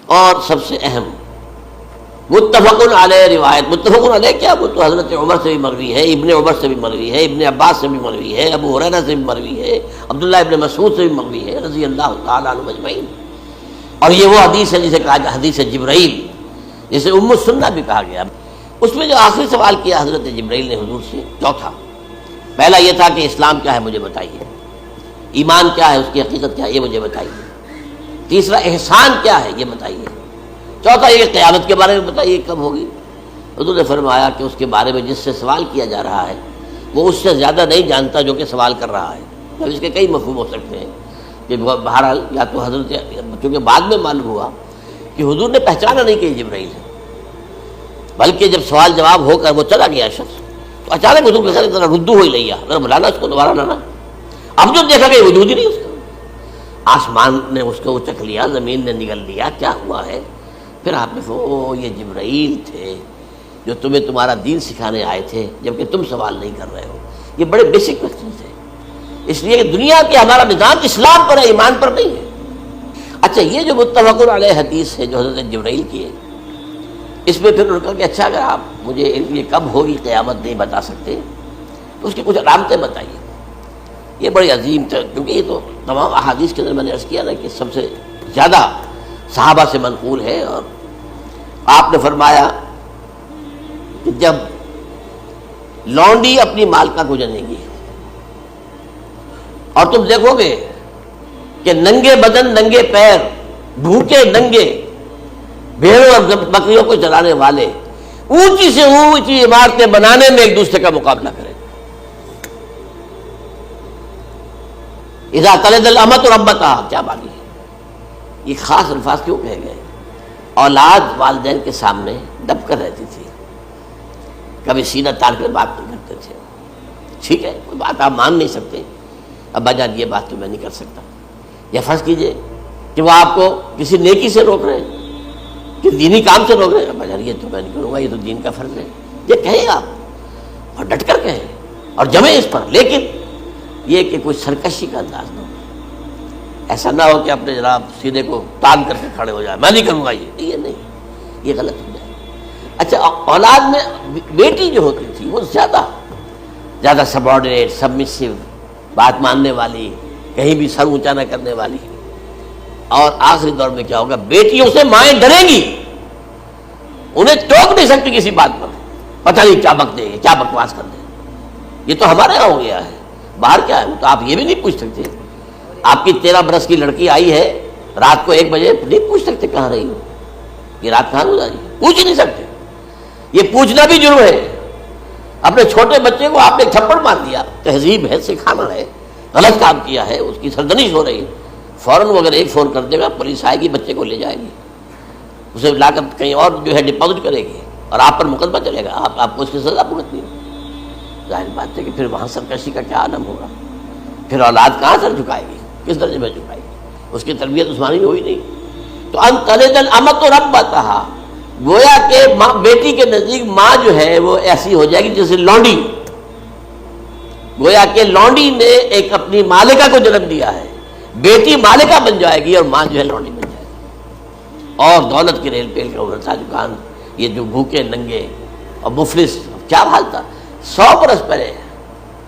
اور سب سے اہم متفق علیہ روایت، متفق علیہ کیا، وہ تو حضرت عمر سے بھی مروی ہے، ابن عمر سے بھی مروی ہے، ابن عباس سے بھی مروی ہے، ابو ہریرہ سے بھی مروی ہے، عبداللہ ابن مسعود سے بھی مروی ہے رضی اللہ تعالیٰ عنہ اجمعین۔ اور یہ وہ حدیث ہے جسے کہا جائے حدیث جبرائیل، جسے ام السنہ بھی کہا گیا۔ اس میں جو آخری سوال کیا حضرت جبرائیل نے حضور سے، چوتھا، پہلا یہ تھا کہ اسلام کیا ہے مجھے بتائیے، ایمان کیا ہے، اس کی حقیقت کیا ہے یہ مجھے بتائیے، تیسرا احسان کیا ہے یہ بتائیے، چوتھا یہ قیامت کے بارے میں بتائیے کب ہوگی۔ حضور نے فرمایا کہ اس کے بارے میں جس سے سوال کیا جا رہا ہے وہ اس سے زیادہ نہیں جانتا جو کہ سوال کر رہا ہے۔ اب اس کے کئی مفہوم ہو سکتے ہیں کہ بہرحال یا تو حضرت، چونکہ بعد میں معلوم ہوا کہ حضور نے پہچانا نہیں کہ جبرائیل ہے، بلکہ جب سوال جواب ہو کر وہ چلا گیا شخص تو اچانک حضور کے ساتھ ذرا ردو ہو ہی لیا، ذرا بلانا اس کو دوبارہ لانا۔ اب جو دیکھا کہ وجود ہی نہیں اس کا، آسمان نے اس کو چکھ لیا، زمین نے نگل لیا، کیا ہوا ہے؟ پھر آپ نے وہ یہ جبرائیل تھے جو تمہیں تمہارا دین سکھانے آئے تھے جبکہ تم سوال نہیں کر رہے ہو۔ یہ بڑے بیسک کوسچن تھے، اس لیے کہ دنیا کے ہمارا نظام اسلام پر ہے، ایمان پر نہیں ہے۔ اچھا، یہ جو متفق علیہ حدیث ہے جو حضرت جبرائیل کی ہے، اس میں پھر انہوں نے کہا کہ اچھا اگر آپ مجھے یہ کب ہوگی قیامت نہیں بتا سکتے تو اس کی کچھ علامتیں بتائیے۔ یہ بڑی عظیم تھا، کیونکہ یہ تو تمام احادیث کے اندر میں نے عرض کیا نا کہ سب سے زیادہ صحابہ سے منقول ہے۔ اور آپ نے فرمایا کہ جب لونڈی اپنی مالکہ کو جنے گی اور تم دیکھو گے کہ ننگے بدن، ننگے پیر، بھوکے ننگے بھیڑوں اور بکریوں کو چلانے والے اونچی سے اونچی عمارتیں بنانے میں ایک دوسرے کا مقابلہ کریں۔ اذا تلد الامۃ ربتہا، کیا بات ہے، یہ خاص الفاظ کیوں کہے گئے؟ اولاد والدین کے سامنے دب کر رہتی تھی، کبھی سینہ تان کر بات نہیں کرتے تھے۔ ٹھیک ہے، کوئی بات آپ مان نہیں سکتے، ابا جان یہ بات تو میں نہیں کر سکتا، یا فرض کیجئے کہ وہ آپ کو کسی نیکی سے روک رہے ہیں، کہ دینی کام سے روک رہے ہیں، ابا جان یہ تو میں نہیں کروں گا، یہ تو دین کا فرض ہے، یہ کہیں آپ اور ڈٹ کر کہیں اور جمیں اس پر، لیکن یہ کہ کوئی سرکشی کا انداز نہ ہو، ایسا نہ ہو کہ اپنے جناب سیدھے کو تان کر کے کھڑے ہو جائے، میں نہیں کروں گا، یہ نہیں، یہ غلط ہو جائے۔ اچھا، اولاد میں بیٹی جو ہوتی تھی وہ زیادہ سبارڈینیٹ، سبمسو، بات ماننے والی، کہیں بھی سر اونچا نہ کرنے والی۔ اور آخری دور میں کیا ہوگا، بیٹیوں سے مائیں ڈریں گی، انہیں ٹوک نہیں سکتی کسی بات پر، پتہ نہیں کیا بک دے گی، کیا بکواس کر دے۔ یہ تو ہمارے یہاں ہو گیا ہے، باہر کیا ہے وہ تو آپ یہ بھی نہیں پوچھ سکتے۔ آپ کی 13 برس کی لڑکی آئی ہے رات کو 1 بجے، نہیں پوچھ سکتے کہاں رہی ہو، یہ رات کہاں گزاری، پوچھ ہی نہیں سکتے۔ یہ پوچھنا بھی جرم ہے۔ اپنے چھوٹے بچے کو آپ نے تھپڑ مار دیا، تہذیب ہے، سکھانا ہے، غلط کام کیا ہے، اس کی سرزنش ہو رہی ہے، فوراً وہ اگر ایک فون کر دے گا پولیس آئے گی، بچے کو لے جائے گی، اسے لا کر کہیں اور جو ہے ڈپازٹ کرے گی اور آپ پر مقدمہ چلے گا، آپ کو اس کی سزا بھگتنی ہے۔ ظاہر بات ہے کہ پھر وہاں سرکشی کا کیا عالم ہوگا، پھر اولاد کہاں سر جھکائے گی، کس درجے میں جھکائے گی، اس کی تربیت عثمانی میں ہوئی نہیں۔ تو ان تلد الامۃ ربتہا، گویا کہ ماں بیٹی کے نزدیک ماں جو ہے وہ ایسی ہو جائے گی جیسے لونڈی، گویا کہ لونڈی نے ایک اپنی مالکہ کو جنم دیا ہے، بیٹی مالکہ بن جائے گی اور ماں جو ہے لونڈی بن جائے گی۔ اور دولت کی ریل پیل کا ادھر تھا دکان، یہ جو بھوکے ننگے اور مفلس، کیا حال تھا، 100 برس پہلے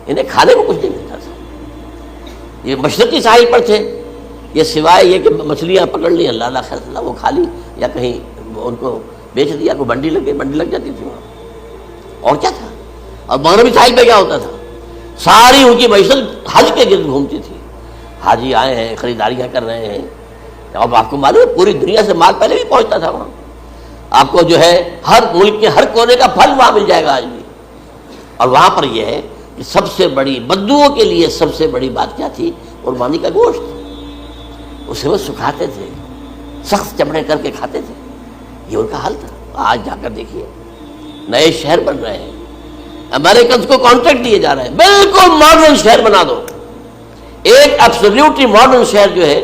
انہیں کھانے کو کچھ نہیں ملتا تھا۔ یہ مشرقی ساحل پر تھے، یہ سوائے یہ کہ مچھلیاں پکڑ لی، اللہ خیر اللہ وہ کھا لی، یا کہیں ان کو بیچ دیا، کوئی بنڈی لگ جاتی تھی وہاں، اور کیا تھا۔ اور مغربی ساحل پہ کیا ہوتا تھا، ساری ان کی معیشت حج کے گرد گھومتی تھی، حاجی آئے ہیں، خریداریاں کر رہے ہیں، اور آپ کو معلوم ہے پوری دنیا سے مال پہلے بھی پہنچتا تھا وہاں، آپ کو جو ہے ہر ملک کے ہر کونے کا پھل وہاں مل جائے گا آج بھی۔ اور وہاں پر یہ ہے کہ سب سے بڑی بدوؤں کے لیے سب سے بڑی بات کیا تھی، قربانی کا گوشت، اسے وہ سکھاتے تھے، سخت چمڑے کر کے کھاتے تھے، یہ ان کا حل تھا۔ آج جا کر دیکھیے نئے شہر بن رہے ہیں، امریکنز کو کانٹریکٹ دیے جا رہے ہیں، بالکل ماڈرن شہر بنا دو، ایک ایبسلیوٹلی ماڈرن شہر جو ہے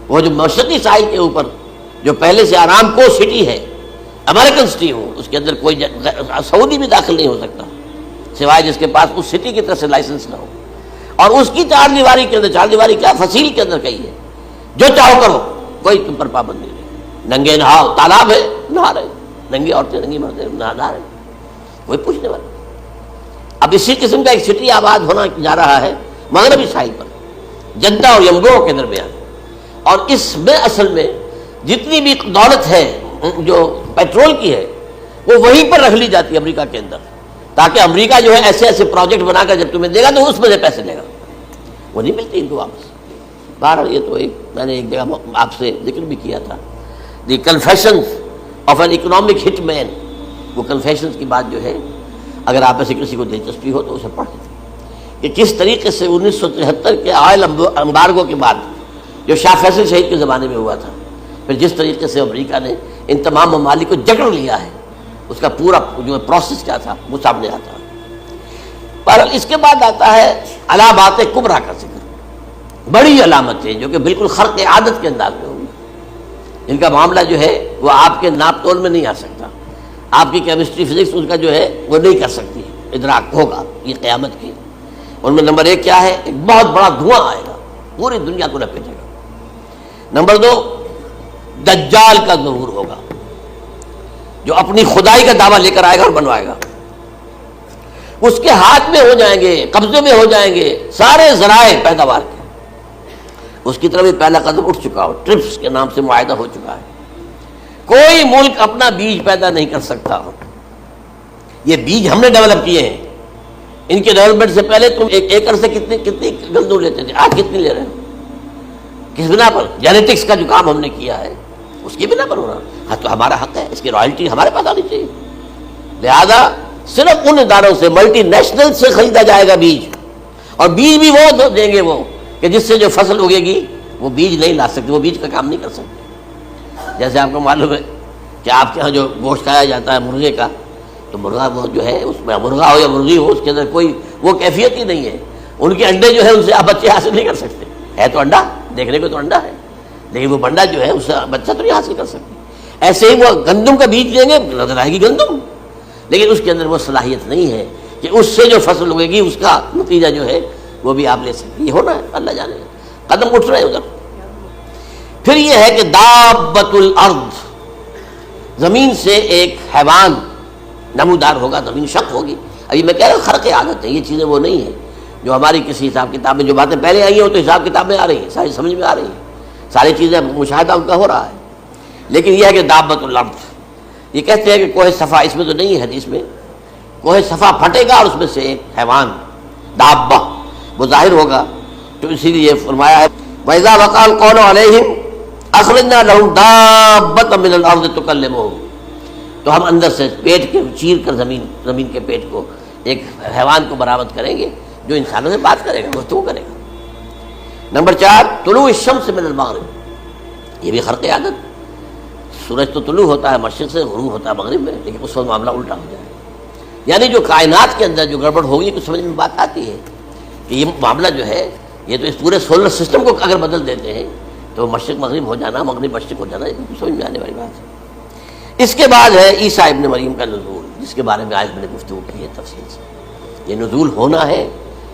وہ جو مشرقی ساحل کے اوپر جو پہلے سے آرام کو سٹی ہے، امریکن سٹی ہو، اس کے اندر کوئی سعودی بھی داخل نہیں ہو سکتا سوائے جس کے پاس اس سٹی کی طرف سے لائسنس نہ ہو، اور اس کی 4 دیواری کے اندر، 4 دیواری کیا فصیل کے اندر کہی ہے، جو چاہو کرو، کوئی تم پر پابند نہیں ہے۔ ننگے نہاؤ، تالاب ہے نہا رہے، ننگی عورتیں ننگی مردیں نہا رہے، کوئی پوچھنے والا۔ اب اسی قسم کا ایک سٹی آباد ہونا جا رہا ہے مغربی ساحل پر، جدہ اور ینبوع کے درمیان، اور اس میں اصل میں جتنی بھی دولت ہے جو پیٹرول کی ہے وہ وہیں پر رکھ لی جاتی ہے امریکہ کے اندر، تاکہ امریکہ جو ہے ایسے ایسے پروجیکٹ بنا کر جب تمہیں دے گا تو اس میں سے پیسے لے گا، وہ نہیں ملتی ان کو واپس۔ بہرحال یہ تو میں نے ایک جگہ آپ سے ذکر بھی کیا تھا، دی کنفیشنز آف این اکنامک ہٹ مین، وہ کنفیشنز کی بات جو ہے اگر آپ میں سے کسی کو دلچسپی ہو تو اسے پڑھ لیں کہ کس طریقے سے 1973 کے آئل امبارگو کے بعد جو شاہ فیصل شہید کے زمانے میں ہوا تھا، پھر جس طریقے سے امریکہ نے ان تمام ممالک کو جکڑ لیا ہے، اس کا پورا جو پروسیس کیا تھا وہ سامنے آتا ہے۔ پر اس کے بعد آتا ہے علامات کبریٰ کا ذکر، بڑی علامتیں جو کہ بالکل خرق عادت کے انداز میں ہوگی، ان کا معاملہ جو ہے وہ آپ کے ناپ تول میں نہیں آ سکتا، آپ کی کیمسٹری فزکس اس کا جو ہے وہ نہیں کر سکتی، ادراک ہوگا یہ قیامت کی۔ ان میں نمبر 1 کیا ہے؟ ایک بہت بڑا دھواں آئے گا، پوری دنیا کو لپیٹے گا۔ نمبر 2 دجال کا ظہور ہوگا، جو اپنی خدائی کا دعویٰ لے کر آئے گا اور بنوائے گا، اس کے ہاتھ میں ہو جائیں گے، قبضے میں ہو جائیں گے سارے ذرائع پیداوار کے۔ اس کی طرف پہلا قدم اٹھ چکا ہو، ٹرپس کے نام سے معاہدہ ہو چکا ہے، کوئی ملک اپنا بیج پیدا نہیں کر سکتا ہو، یہ بیج ہم نے ڈیولپ کیے ہیں، ان کے ڈیولپمنٹ سے پہلے تم ایک ایکڑ سے کتنی گندم لیتے تھے، آج کتنی لے رہے ہو؟ کس بنا پر؟ جینیٹکس کا جو کام ہم نے کیا ہے اس کی بنا پر ہو رہا۔ ہاں تو ہمارا حق ہے، اس کی رائلٹی ہمارے پاس آنی چاہیے، لہذا صرف ان اداروں سے، ملٹی نیشنل سے خریدا جائے گا بیج، اور بیج بھی وہ دیں گے وہ کہ جس سے جو فصل اگے گی وہ بیج نہیں لا سکتے، وہ بیج کا کام نہیں کر سکتے۔ جیسے آپ کو معلوم ہے کہ آپ کے یہاں جو گوشت کھایا جاتا ہے مرغے کا، تو مرغا وہ جو ہے اس میں مرغا ہو یا مرغی ہو، اس کے اندر کوئی وہ کیفیت ہی نہیں ہے، ان کے انڈے جو ہے ان سے آپ بچے حاصل نہیں کر سکتے، ہے تو انڈا، دیکھنے کو تو انڈا ہے لیکن وہ بنڈا جو ہے اس سے بچہ تو نہیں حاصل کر سکتے۔ ایسے ہی وہ گندم کا بیج دیں گے، نظر آئے گی گندم، لیکن اس کے اندر وہ صلاحیت نہیں ہے کہ اس سے جو فصل اگے گی اس کا نتیجہ جو ہے وہ بھی آپ لے سکتے۔ یہ ہونا ہے، اللہ جانے، قدم اٹھ رہے ہیں ادھر۔ پھر یہ ہے کہ دابۃ الارض، زمین سے ایک حیوان نمودار ہوگا، زمین شق ہوگی۔ ابھی میں کہہ رہا ہوں خرق عادت ہے، یہ چیزیں وہ نہیں ہیں جو ہماری کسی حساب کتاب میں جو باتیں پہلے آئی ہیں وہ تو حساب کتاب میں آ رہی ہیں، ساری سمجھ میں آ رہی ہیں، ساری چیزیں مشاہدہ ان کا ہو رہا ہے۔ لیکن یہ ہے کہ دابۃ الارض، یہ کہتے ہیں کہ کوہ صفا، اس میں تو نہیں ہے حدیث میں، کوہ صفا پھٹے گا اور اس میں سے ایک حیوان دابہ وہ ظاہر ہوگا، تو اسی لیے فرمایا ہے وَإِذَا وَقَعَ الْقَوْلُ عَلَيْهِمْ أَخْرَجْنَا لَهُمْ دَابَّةً مِّنَ الْأَرْضِ تُكَلِّمُهُمْ، تو ہم اندر سے پیٹ کے چیر کر زمین کے پیٹ کو ایک حیوان کو برآمد کریں گے جو انسانوں سے بات کرے گا، گفتگو کرے گا۔ نمبر 4 طلوع الشمس من المغرب، یہ بھی خرق عادت، سورج تو طلوع ہوتا ہے مشرق سے، غروب ہوتا ہے مغرب میں، لیکن اس وقت معاملہ الٹا ہو جائے گا، یعنی جو کائنات کے اندر جو گڑبڑ ہوگی کچھ سمجھ میں بات آتی ہے کہ یہ معاملہ جو ہے یہ تو اس پورے سولر سسٹم کو اگر بدل دیتے ہیں تو مشرق مغرب ہو جانا، مغرب مشرق ہو جانا، یہ کچھ سمجھ میں آنے والی بات ہے۔ اس کے بعد ہے عیسیٰ ابن مریم کا نزول، جس کے بارے میں آج میں نے گفتگو کی ہے تفصیل سے۔ یہ نزول ہونا ہے،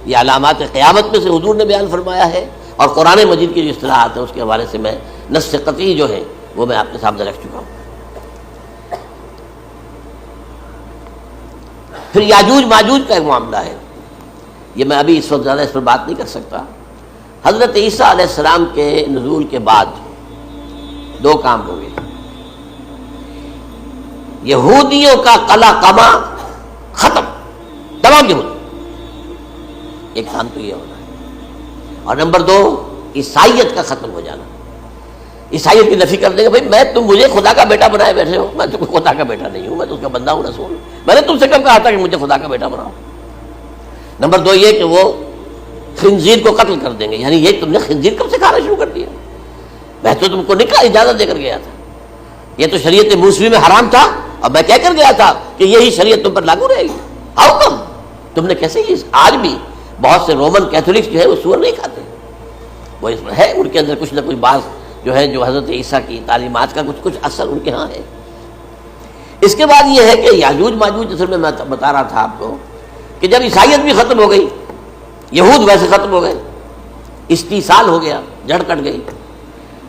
یہ علامات قیامت میں سے حضور نے بیان فرمایا ہے، اور قرآن مجید کی جو اصطلاحات ہیں اس کے حوالے سے میں نص قطعی جو ہے وہ میں آپ کے سامنے رکھ چکا ہوں۔ پھر یاجوج ماجوج کا ایک معاملہ ہے، یہ میں ابھی اس وقت زیادہ اس پر بات نہیں کر سکتا۔ حضرت عیسیٰ علیہ السلام کے نزول کے بعد 2 کام ہو گئے، یہودیوں کا قلع قمع ختم، تمام یہود، ایک کام تو یہ ہونا ہے، اور نمبر 2 عیسائیت کا ختم ہو جانا، عیسائیت کی نفی کر دیں گے، بھائی میں تم مجھے خدا کا بیٹا بنائے بیٹھے ہو، میں تم خدا کا بیٹا نہیں ہوں، میں تو اس کا بندہ ہوں، رسول ہوں، میں نے تم سے کب کہا تھا کہ مجھے خدا کا بیٹا بناؤ۔ نمبر 2 یہ کہ وہ خنزیر کو قتل کر دیں گے، یعنی یہ تم نے خنزیر کب سے کھانا شروع کر دیا، میں تو تم کو نکاح اجازت دے کر گیا تھا، یہ تو شریعت موسوی میں حرام تھا، اور میں کہہ کر گیا تھا کہ یہی شریعت تم پر لاگو رہے گی، ہاؤ کم تم نے کیسے یہ؟ آج بھی بہت سے رومن کیتھولکس جو ہے وہ سور نہیں کھاتے، وہ اس میں ہے ان کے اندر کچھ نہ کچھ بات جو ہے جو حضرت عیسیٰ کی تعلیمات کا کچھ اثر ان کے ہاں ہے۔ اس کے بعد یہ ہے کہ یاجوج ماجوج، جیسے میں بتا رہا تھا آپ کو کہ جب عیسائیت بھی ختم ہو گئی، یہود ویسے ختم ہو گئے، استیصال ہو گیا، جڑ کٹ گئی،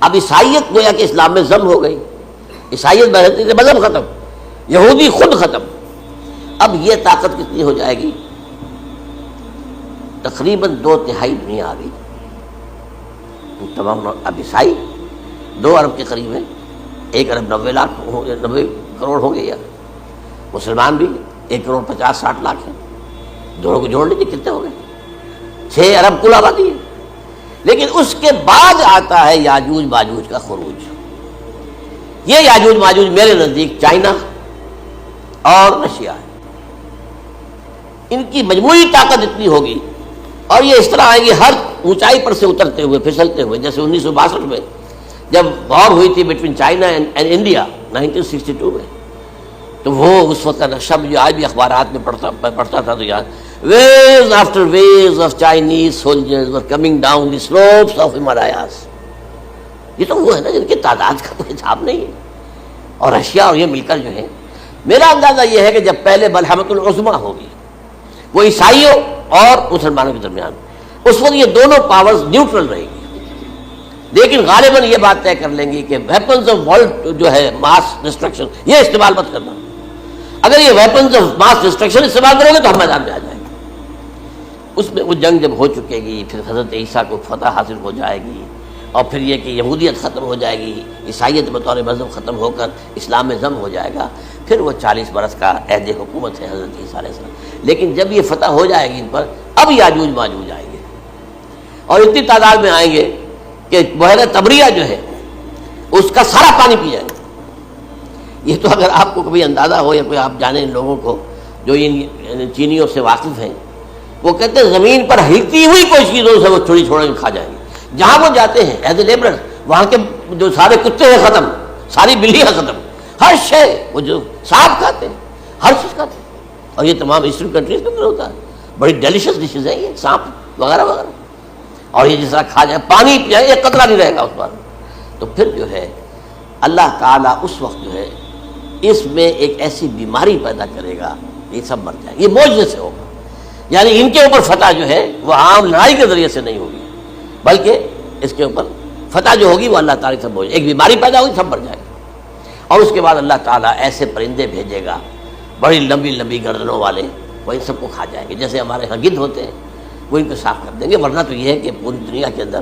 اب عیسائیت گویا کہ اسلام میں ضم ہو گئی، عیسائیت بہتری سے مذہب ختم، یہودی خود ختم. اب یہ طاقت کتنی ہو جائے گی؟ تقریباً 2/3 دنیا آ گئی. تمام اب عیسائی 2 ارب کے قریب ہیں، 1 ارب 90 کروڑ ہوں گے، یا مسلمان بھی 1 کروڑ 50-60 لاکھ ہیں. دونوں کو جوڑ لیجیے کتنے ہو گئے؟ 6 ارب کل آبادی ہے. لیکن اس کے بعد آتا ہے یاجوج ماجوج کا خروج. یہ یاجوج ماجوج میرے نزدیک چائنا اور رشیا ہے. ان کی مجموعی طاقت اتنی ہوگی اور یہ اس طرح آئیں گے ہر اونچائی پر سے اترتے ہوئے پھسلتے ہوئے. جیسے 1962 میں جب وار ہوئی تھی بٹوین چائنا اینڈ انڈیا 1962 میں، تو وہ اس وقت کا نقشہ جو آج بھی اخبارات میں پڑھتا تھا تو یاد، waves after waves of Chinese soldiers were coming down the slopes of Himalayas. یہ تو وہ ہے نا جن کی تعداد کا کوئی حساب نہیں ہے. اور رشیا اور یہ مل کر جو ہے، میرا اندازہ یہ ہے کہ جب پہلے ملحمۃ العظمیٰ ہوگی وہ عیسائیوں اور مسلمانوں کے درمیان، اس وقت یہ دونوں پاورز نیوٹرل رہے گی. لیکن غالباً یہ بات طے کر لیں گی کہ ویپنز آف ورلڈ جو ہے ماس ڈسٹرکشن، یہ استعمال مت کرنا. اگر یہ ویپنز آف ماس ڈسٹرکشن استعمال کرو گے تو ہم میدان میں آ جائیں گے. اس میں وہ جنگ جب ہو چکے گی، پھر حضرت عیسیٰ کو فتح حاصل ہو جائے گی، اور پھر یہ کہ یہودیت ختم ہو جائے گی، عیسائیت بطور مذہب ختم ہو کر اسلام میں ضم ہو جائے گا. پھر وہ 40 برس کا عہد حکومت ہے حضرت عیسیٰ علیہ السلام. لیکن جب یہ فتح ہو جائے گی ان پر، اب یاجوج ماجوج آئیں گے اور اتنی تعداد میں آئیں گے کہ بحیرہ طبریہ جو ہے اس کا سارا پانی پی جائے گا. یہ تو اگر آپ کو کبھی اندازہ ہو یا کوئی آپ جانیں ان لوگوں کو جو ان چینیوں سے واقف ہیں، وہ کہتے ہیں زمین پر ہلتی ہوئی کوئی چیزوں سے وہ چھوڑی چھوڑ کے کھا جائیں گے. جہاں وہ جاتے ہیں ایز اے لیبرر، وہاں کے جو سارے کتے ہیں ختم، ساری بلیاں ختم، ہر شے وہ جو سانپ کھاتے ہیں، ہر چیز کھاتے ہیں. اور یہ تمام ایسٹرن کنٹریز میں ہوتا ہے. بڑی ڈیلیشس ڈشز ہیں یہ سانپ وغیرہ وغیرہ. اور یہ جس طرح کھا جائے، پانی پی جائے، ایک قطرہ نہیں رہے گا اس پر. تو پھر جو ہے اللہ تعالیٰ اس وقت جو ہے اس میں ایک ایسی بیماری پیدا کرے گا، یہ سب مر جائے. یہ معجزے سے ہوگا. یعنی ان کے اوپر فتح جو ہے وہ عام لڑائی کے ذریعے سے نہیں ہوگی، بلکہ اس کے اوپر فتح جو ہوگی وہ اللہ تعالیٰ سے ایک بیماری پیدا ہوگی، سب مر جائے گا. اور اس کے بعد اللہ تعالیٰ ایسے پرندے بھیجے گا بڑی لمبی لمبی گردنوں والے، وہ ان سب کو کھا جائیں گے. جیسے ہمارے یہاں گدھ ہوتے ہیں وہ ان کو صاف کر دیں گے. ورنہ تو یہ ہے کہ پوری دنیا کے اندر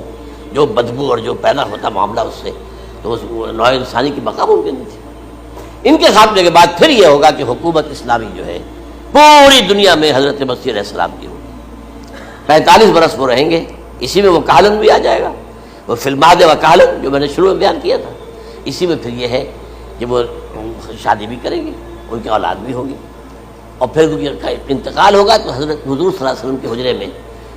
جو بدبو اور جو پیدا ہوتا معاملہ اس سے، تو اس نوع انسانی کی بقا ممکن نہیں تھی. ان کے خاتمے کے بعد پھر یہ ہوگا کہ حکومت اسلامی جو ہے پوری دنیا میں حضرت مسیح علیہ السلام کی ہوگی. 45 برس وہ رہیں گے. اسی میں وہ کہلن بھی آ جائے گا، وہ فلماد و کہلن جو میں نے شروع میں بیان کیا تھا. اسی میں پھر یہ ہے کہ وہ شادی بھی کریں گے، ان کی اولاد بھی ہوگی. اور پھر انتقال ہوگا تو حضرت حضور صلی اللہ علیہ وسلم کے حجرے میں،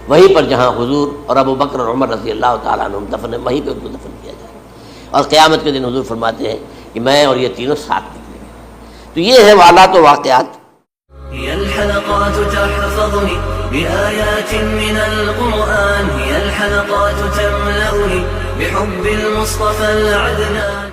وہیں پر جہاں حضور اور ابو بکر اور عمر رضی اللہ تعالیٰ عنہم دفن ہیں، وہیں پہ ان کو دفن کیا جائے گا. اور قیامت کے دن حضور فرماتے ہیں کہ میں اور یہ تینوں ساتھ نکلیں گے. تو یہ ہے حالات و واقعات. هي الحلقات تحفظني بآيات من القرآن، هي الحلقات تملأني بحب المصطفى العدنان.